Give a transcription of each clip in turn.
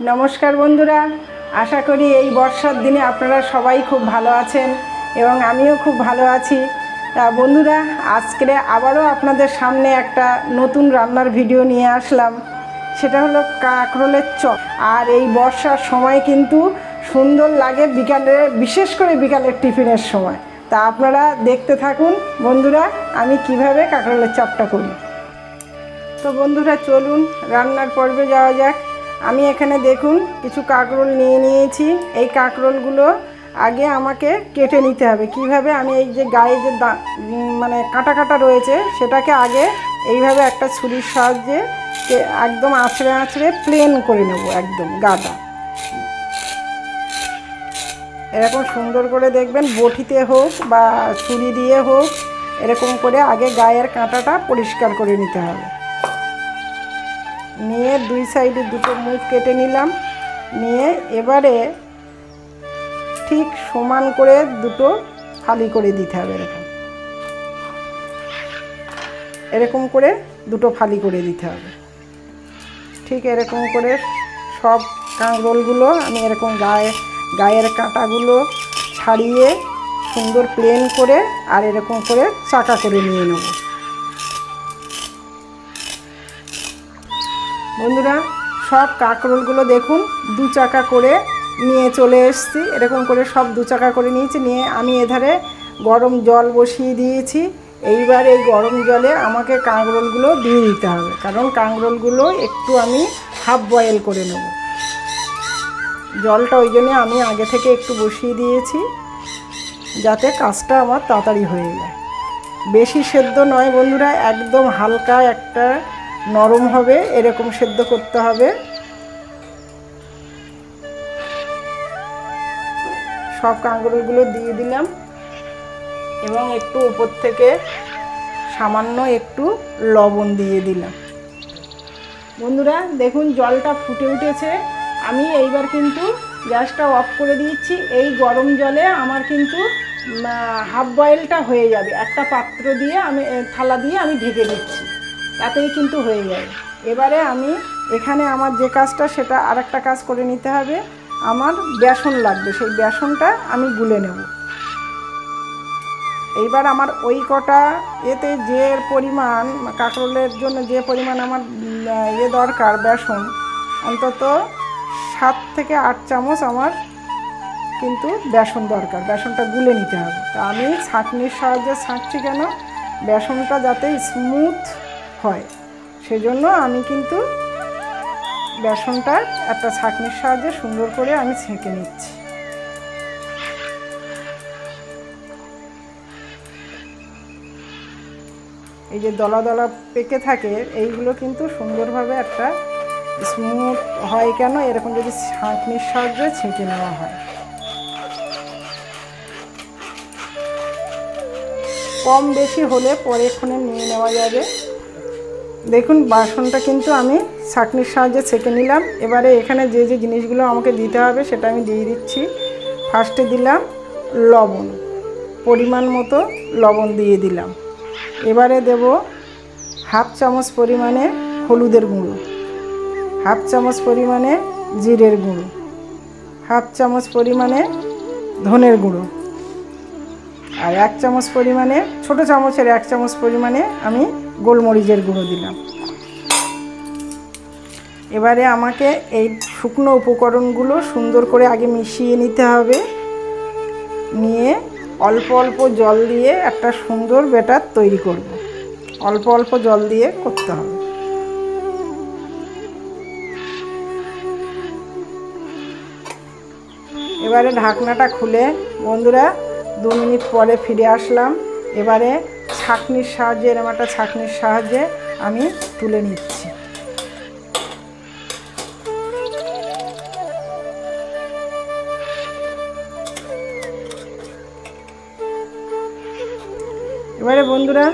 নমস্কার বন্ধুরা, আশা করি এই বর্ষার দিনে আপনারা সবাই খুব ভালো আছেন এবং আমিও খুব ভালো আছি। বন্ধুরা, আজকে আবারও আপনাদের সামনে একটা নতুন রান্নার ভিডিও নিয়ে আসলাম। সেটা হলো কাঁকরোলের চপ। আর এই বর্ষার সময় কিন্তু সুন্দর লাগে বিকালে, বিশেষ করে বিকালের টিফিনের সময়। তা আপনারা দেখতে থাকুন বন্ধুরা, আমি কিভাবে কাঁকরোলের চপটা করি। তো বন্ধুরা, চলুন রান্নার পর্বে যাওয়া যাক। আমি এখানে দেখুন কিছু কাঁকরোল নিয়ে নিয়েছি। এই কাঁকরোলগুলো আগে আমাকে কেটে নিতে হবে। কিভাবে? আমি এই যে গায়ে যে মানে কাটা কাটা রয়েছে সেটাকে আগে এইভাবে একটা ছুরির সাহায্যে একদম আঁচড়ে আঁচড়ে প্লেন করে নেব, একদম গাটা। এরকম সুন্দর করে দেখবেন, বটিতে হোক বা ছুরি দিয়ে হোক, এরকম করে আগে গায়ের কাঁটাটা পরিষ্কার করে নিতে হবে। নিয়ে দুই সাইডে দুটো মুখ কেটে নিলাম। নিয়ে এবারে ঠিক সমান করে দুটো ফালি করে দিতে হবে। এরকম করে দুটো ফালি করে দিতে হবে। ঠিক এরকম করে সব কাঁকরোলগুলো আমি এরকম গায়ের কাঁটাগুলো ছাড়িয়ে সুন্দর প্লেন করে আর এরকম করে চাকা করে নিয়ে নেব। বন্ধুরা, সব কাঁকরোলগুলো দেখুন দু চাকা করে নিয়ে চলে এসেছি। এরকম করে সব দু চাকা করে নিয়েছি। নিয়ে আমি এধারে গরম জল বসিয়ে দিয়েছি। এইবার এই গরম জলে আমাকে কাঁকরোলগুলো দিয়ে দিতে হবে, কারণ কাঁকরোলগুলো একটু আমি হাফ বয়েল করে নেব। জলটা ওই জন্যে আমি আগে থেকে একটু বসিয়ে দিয়েছি, যাতে কাজটা আমার তাড়াতাড়ি হয়ে যায়। বেশি সেদ্ধ নয় বন্ধুরা, একদম হালকা একটা নরম হবে এরকম সেদ্ধ করতে হবে। সব কাঁকরোলগুলো দিয়ে দিলাম এবং একটু উপর থেকে সামান্য একটু লবণ দিয়ে দিলাম। বন্ধুরা দেখুন, জলটা ফুটে উঠেছে। আমি এইবার কিন্তু গ্যাসটা অফ করে দিচ্ছি। এই গরম জলে আমার কিন্তু হাফ বয়েলটা হয়ে যাবে। একটা পাত্র দিয়ে আমি থালা দিয়ে আমি ঢেকে দিচ্ছি, তাতেই কিন্তু হয়ে যাবে। এবারে আমি এখানে আমার যে কাজটা, সেটা আর একটা কাজ করে নিতে হবে। আমার বেসন লাগবে, সেই বেসনটা আমি গুলে নেব। এইবার আমার ওই কটা এতে যে পরিমাণ কাঁকরোলের জন্য যে পরিমাণ আমার দরকার, বেসন অন্তত 7 থেকে 8 চামচ আমার কিন্তু বেসন দরকার। বেসনটা গুলে নিতে হবে। তা আমি ছাঁকনির সাহায্যে ছাঁকছি কেন? বেসনটা যাতে স্মুথ হয়, সেজন্য আমি কিন্তু বেসনটা একটা ছাঁকনির সাহায্যে সুন্দর করে আমি ছেঁকে নিচ্ছি। এই যে দলা দলা পেকে থাকে, এইগুলো কিন্তু সুন্দরভাবে একটা স্মুথ হয় কেন? এরকম যদি ছাঁকনির সাহায্যে ছেঁকে নেওয়া হয়। কম বেশি হলে পরে এখানে নিয়ে নেওয়া যাবে। দেখুন, বাসনটা কিন্তু আমি ছাঁকনির সাহায্যে ছেঁকে নিলাম। এবারে এখানে যে যে জিনিসগুলো আমাকে দিতে হবে সেটা আমি দিয়ে দিচ্ছি। ফার্স্টে দিলাম লবণ, পরিমাণ মতো লবণ দিয়ে দিলাম। এবারে দেব হাফ চামচ পরিমাণে হলুদের গুঁড়ো, হাফ চামচ পরিমাণে জিরের গুঁড়ো, হাফ চামচ পরিমাণে ধনের গুঁড়ো, আর 1 চামচ পরিমাণে, ছোটো চামচের 1 চামচ পরিমাণে আমি গোলমরিচের গুঁড়ো দিলাম। এবারে আমাকে এই শুকনো উপকরণগুলো সুন্দর করে আগে মিশিয়ে নিতে হবে। নিয়ে অল্প অল্প জল দিয়ে একটা সুন্দর ব্যাটার তৈরি করব। অল্প অল্প জল দিয়ে করতে হবে। এবারে ঢাকনাটা খুলে বন্ধুরা 2 মিনিট পরে ফিরে আসলাম। এবারে ছাঁকনির সাহায্যে, এরকম একটা ছাঁকনির সাহায্যে আমি তুলে নিচ্ছি। এবারে বন্ধুরা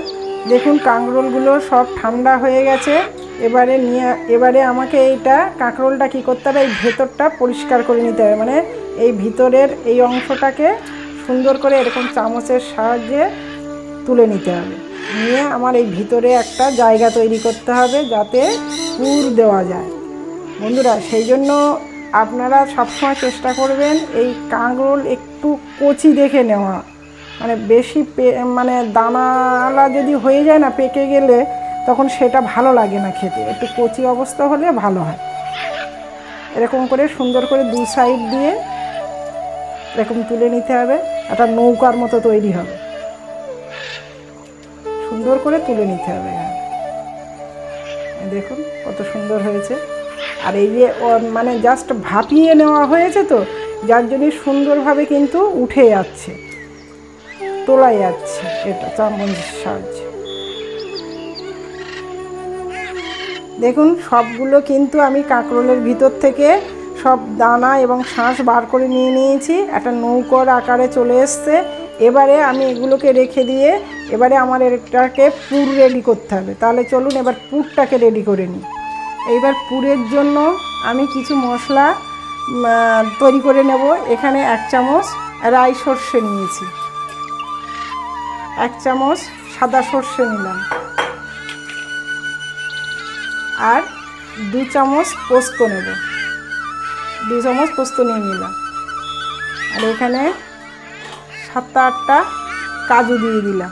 দেখুন, কাঁকরোলগুলো সব ঠান্ডা হয়ে গেছে। এবারে আমাকে এইটা কাঁকরোলটা কী করতে হবে? এই ভেতরটা পরিষ্কার করে নিতে হবে। মানে এই ভিতরের এই অংশটাকে সুন্দর করে এরকম চামচের সাহায্যে তুলে নিতে হবে। নিয়ে আমার এই ভিতরে একটা জায়গা তৈরি করতে হবে যাতে পুর দেওয়া যায়। বন্ধুরা, সেই জন্য আপনারা সবসময় চেষ্টা করবেন এই কাঁকরোল একটু কচি দেখে নেওয়া, মানে বেশি মানে দানালা যদি হয়ে যায় না, পেকে গেলে তখন সেটা ভালো লাগে না খেতে, একটু কচি অবস্থা হলে ভালো হয়। এরকম করে সুন্দর করে দু সাইড দিয়ে এরকম তুলে নিতে হবে, একটা নৌকার মতো তৈরি হবে, সুন্দর করে তুলে নিতে হবে। দেখুন কত সুন্দর হয়েছে। আর এই যে মানে জাস্ট ভাপিয়ে নেওয়া হয়েছে তো, যার জন্য সুন্দরভাবে কিন্তু উঠে যাচ্ছে, তোলা যাচ্ছে এটা চামচের সাহায্যে। দেখুন সবগুলো কিন্তু আমি কাঁকরোলের ভিতর থেকে সব দানা এবং শাঁস বার করে নিয়ে নিয়েছি, একটা নৌকোর আকারে চলে এসছে। এবারে আমি এগুলোকে রেখে দিয়ে এবারে আমার এটাকে পুর রেডি করতে হবে। তাহলে চলুন এবার পুরটাকে রেডি করে নিই। এইবার পুরের জন্য আমি কিছু মশলা তৈরি করে নেব। এখানে 1 চামচ রাই সর্ষে নিয়েছি, 1 চামচ সাদা সর্ষে নিলাম, আর 2 চামচ পোস্ত নেব, 2 চামচ পোস্ত নিয়ে নিলাম। আর এখানে 7-8টা কাজু দিয়ে দিলাম।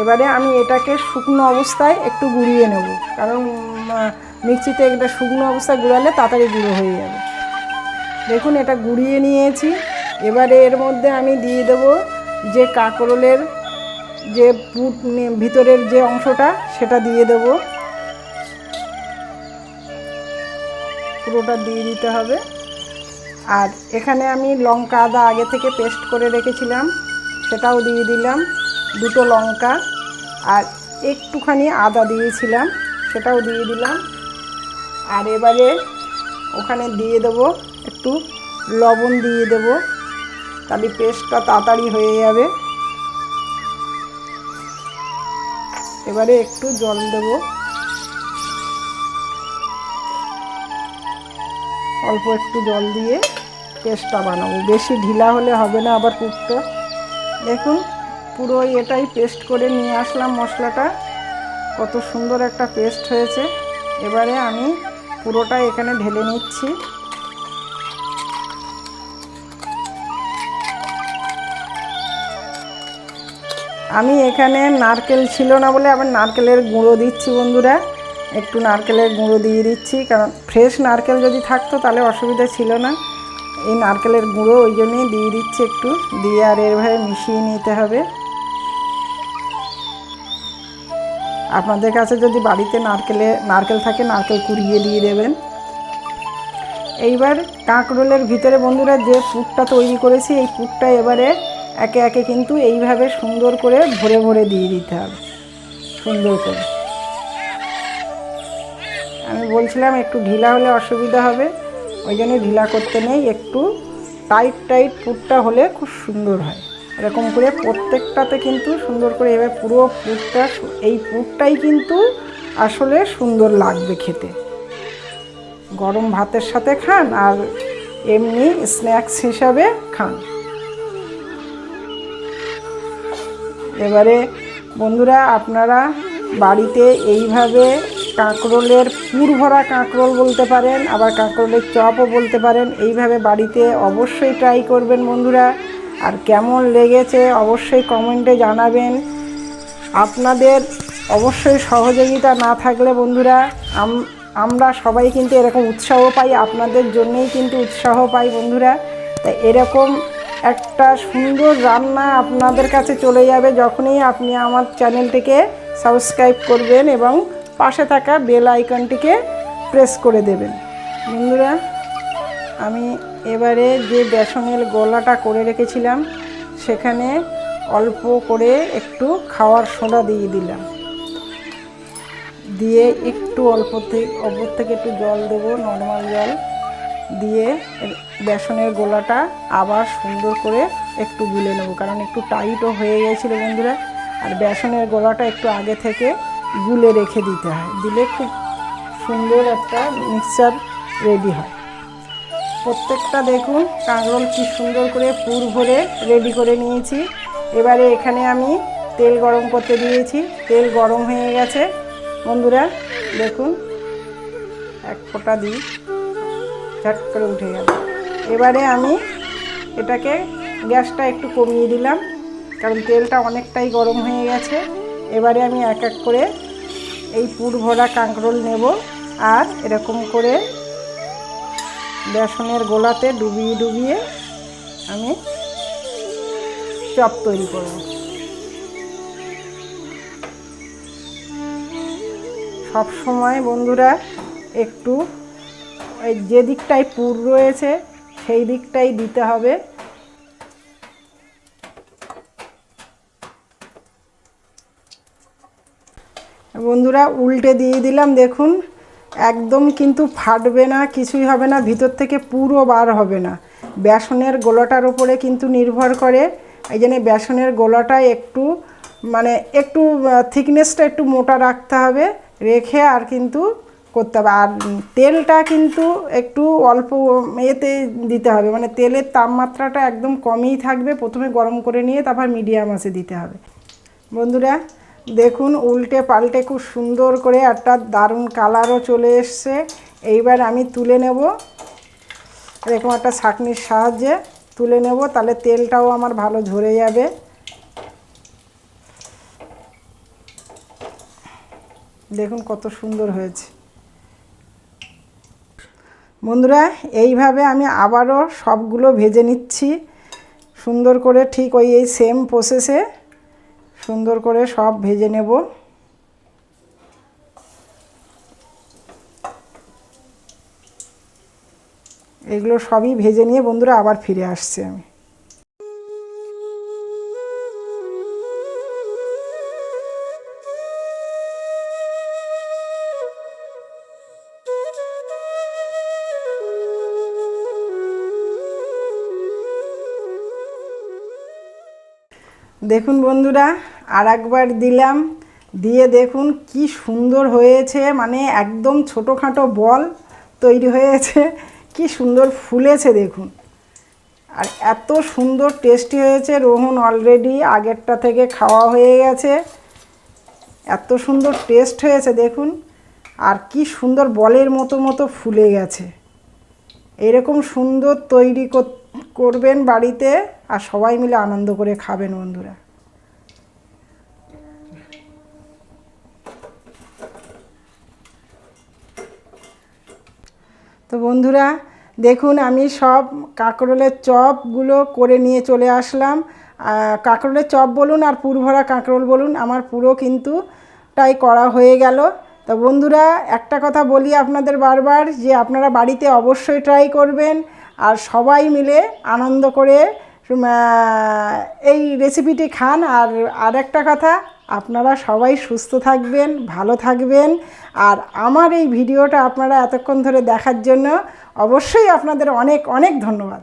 এবারে আমি এটাকে শুকনো অবস্থায় একটু গুঁড়িয়ে নেব, কারণ মিক্সিতে এটা শুকনো অবস্থায় গুঁড়ালে তাড়াতাড়ি গুঁড়ো হয়ে যাবে। দেখুন এটা গুঁড়িয়ে নিয়েছি। এবারে এর মধ্যে আমি দিয়ে দেব যে কাঁকরোলের যে ভিতরের যে অংশটা সেটা দিয়ে দেব, পুরোটা দিয়ে দিতে হবে। আর এখানে আমি লঙ্কা আদা আগে থেকে পেস্ট করে রেখেছিলাম, সেটাও দিয়ে দিলাম, 2টো লঙ্কা, আর একটুখানি আদা দিয়েছিলাম সেটাও দিয়ে দিলাম। আর এবারে ওখানে দিয়ে দেব একটু লবণ দিয়ে দেব, তাহলে পেস্টটা তাড়াতাড়ি হয়ে যাবে। এবারে একটু জল দেব, অল্প একটু জল দিয়ে পেস্টটা বানাবো, বেশি ঢিলা হলে হবে না আবার পুরটা। দেখুন পুরো এটাই পেস্ট করে নিয়ে আসলাম মশলাটা, কত সুন্দর একটা পেস্ট হয়েছে। এবারে আমি পুরোটা এখানে ঢেলে নিচ্ছি। আমি এখানে নারকেল ছিল না বলে আবার নারকেলের গুঁড়ো দিচ্ছি বন্ধুরা, একটু নারকেলের গুঁড়ো দিয়ে দিচ্ছি, কারণ ফ্রেশ নারকেল যদি থাকতো তাহলে অসুবিধা ছিল না। এই নারকেলের গুঁড়ো ওই জন্যই দিয়ে দিচ্ছি একটু, দিয়ে আর এভাবে মিশিয়ে নিতে হবে। আপনাদের কাছে যদি বাড়িতে নারকেল থাকে নারকেল কুড়িয়ে দিয়ে দেবেন। এইবার কাঁকরোলের ভিতরে বন্ধুরা যে পুরটা তৈরি করেছি, এই পুরটা এবারে একে একে কিন্তু এইভাবে সুন্দর করে ভরে ভরে দিয়ে দিতে হবে, সুন্দর করে। আমি বলছিলাম একটু ঢিলা হলে অসুবিধা হবে, ওই জন্য ঢিলা করতে নেই, একটু টাইট পুরটা হলে খুব সুন্দর হয়। এরকম করে প্রত্যেকটাতে কিন্তু সুন্দর করে এবার পুরো পুরটা, এই পুরটাই কিন্তু আসলে সুন্দর লাগবে খেতে। গরম ভাতের সাথে খান আর এমনি স্ন্যাক্স হিসাবে খান। এবারে বন্ধুরা আপনারা বাড়িতে এইভাবে কাঁকরোলের পুর ভরা কাঁকরোল বলতে পারেন, আবার কাঁকরোলের চপও বলতে পারেন, এইভাবে বাড়িতে অবশ্যই ট্রাই করবেন বন্ধুরা। আর কেমন লেগেছে অবশ্যই কমেন্টে জানাবেন। আপনাদের অবশ্যই সহযোগিতা না থাকলে বন্ধুরা আমরা সবাই কিন্তু এরকম উৎসাহ পাই, আপনাদের জন্যই কিন্তু উৎসাহ পাই বন্ধুরা। তাই এরকম একটা সুন্দর রান্না আপনাদের কাছে চলে যাবে যখনই আপনি আমার চ্যানেলটিকে সাবস্ক্রাইব করবেন এবং পাশে থাকা বেল আইকনটিকে প্রেস করে দেবেন বন্ধুরা। আমি এবারে যে বেসনের গোলাটা করে রেখেছিলাম সেখানে অল্প করে একটু খাওয়ার সোডা দিয়ে দিলাম, দিয়ে একটু অল্প থেকে একটু জল দেবো, নর্মাল জল দিয়ে বেসনের গোলাটা আবার সুন্দর করে একটু গুলে নেব, কারণ একটু টাইটও হয়ে গিয়েছিল বন্ধুরা। আর বেসনের গোলাটা একটু আগে থেকে গুলে রেখে দিতে হয়, দিলে খুব সুন্দর একটা মিক্সচার রেডি হয়। প্রত্যেকটা দেখুন কাঁকরোল কি সুন্দর করে পুর ভরে রেডি করে নিয়েছি। এবারে এখানে আমি তেল গরম করতে দিয়েছি, তেল গরম হয়ে গেছে বন্ধুরা। দেখুন এক ফোঁটা দিই, ঝট করে উঠে গেল। এবারে আমি এটাকে গ্যাসটা একটু কমিয়ে দিলাম, কারণ তেলটা অনেকটাই গরম হয়ে গেছে। এবারে আমি এক এক করে এই পুর ভরা কাঁকরোল নেব, আর এরকম করে বেসনের গোলাতে ডুবিয়ে ডুবিয়ে আমি চপ তৈরি করব। সব সময় বন্ধুরা একটু ওই যে দিকটায় পুর রয়েছে সেই দিকটাই দিতে হবে। বন্ধুরা উল্টে দিয়ে দিলাম, দেখুন একদম কিন্তু ফাটবে না, কিছুই হবে না, ভিতর থেকে পুরো বার হবে না। বেসনের গোলাটার উপরে কিন্তু নির্ভর করে। এই জন্য বেসনের গোলাটা একটু একটু থিকনেসটা একটু মোটা রাখতে হবে, রেখে আর কিন্তু করতে হবে। আর তেলটা কিন্তু একটু অল্প এতে দিতে হবে, তেলের তাপমাত্রাটা একদম কমই থাকবে। প্রথমে গরম করে নিয়ে তারপর মিডিয়াম আঁচে দিতে হবে। বন্ধুরা দেখুন উল্টে পাল্টে খুব সুন্দর করে একটা দারুণ কালারও চলে এসছে। এইবার আমি তুলে নেব, এরকম একটা ছাঁকনির সাহায্যে তুলে নেব, তাহলে তেলটাও আমার ভালো ঝরে যাবে। দেখুন কত সুন্দর হয়েছে। বন্ধুরা এইভাবে আমি আবারও সবগুলো ভেজে নিচ্ছি সুন্দর করে, ঠিক এই সেম প্রসেসে সুন্দর করে সব ভেজে নেব। এগুলো সবই ভেজে নিয়ে বন্ধুরা আবার ফিরে আসছি আমি। দেখুন বন্ধুরা আর একবার দিলাম, দিয়ে দেখুন কি সুন্দর হয়েছে, একদম ছোটোখাটো বল তৈরি হয়েছে, কি সুন্দর ফুলেছে দেখুন। আর এত সুন্দর টেস্টি হয়েছে। রোহন অলরেডি আগেরটা থেকে খাওয়া হয়ে গেছে, এত সুন্দর টেস্ট হয়েছে দেখুন। আর কি সুন্দর বলের মতো মতো ফুলে গেছে। এরকম সুন্দর তৈরি করবেন বাড়িতে, আর সবাই মিলে আনন্দ করে খাবেন বন্ধুরা। তো বন্ধুরা দেখুন আমি সব কাঁকরোলের চপগুলো করে নিয়ে চলে আসলাম। কাঁকরোলের চপ বলুন আর পুর ভরা কাঁকরোল বলুন, আমার পুরো কিন্তু টাই করা হয়ে গেল। তো বন্ধুরা একটা কথা বলি আপনাদের বারবার, যে আপনারা বাড়িতে অবশ্যই ট্রাই করবেন, আর সবাই মিলে আনন্দ করে এই রেসিপিটি খান। আর একটা কথা, আপনারা সবাই সুস্থ থাকবেন, ভালো থাকবেন। আর আমার এই ভিডিওটা আপনারা এতক্ষণ ধরে দেখার জন্য অবশ্যই আপনাদের অনেক অনেক ধন্যবাদ।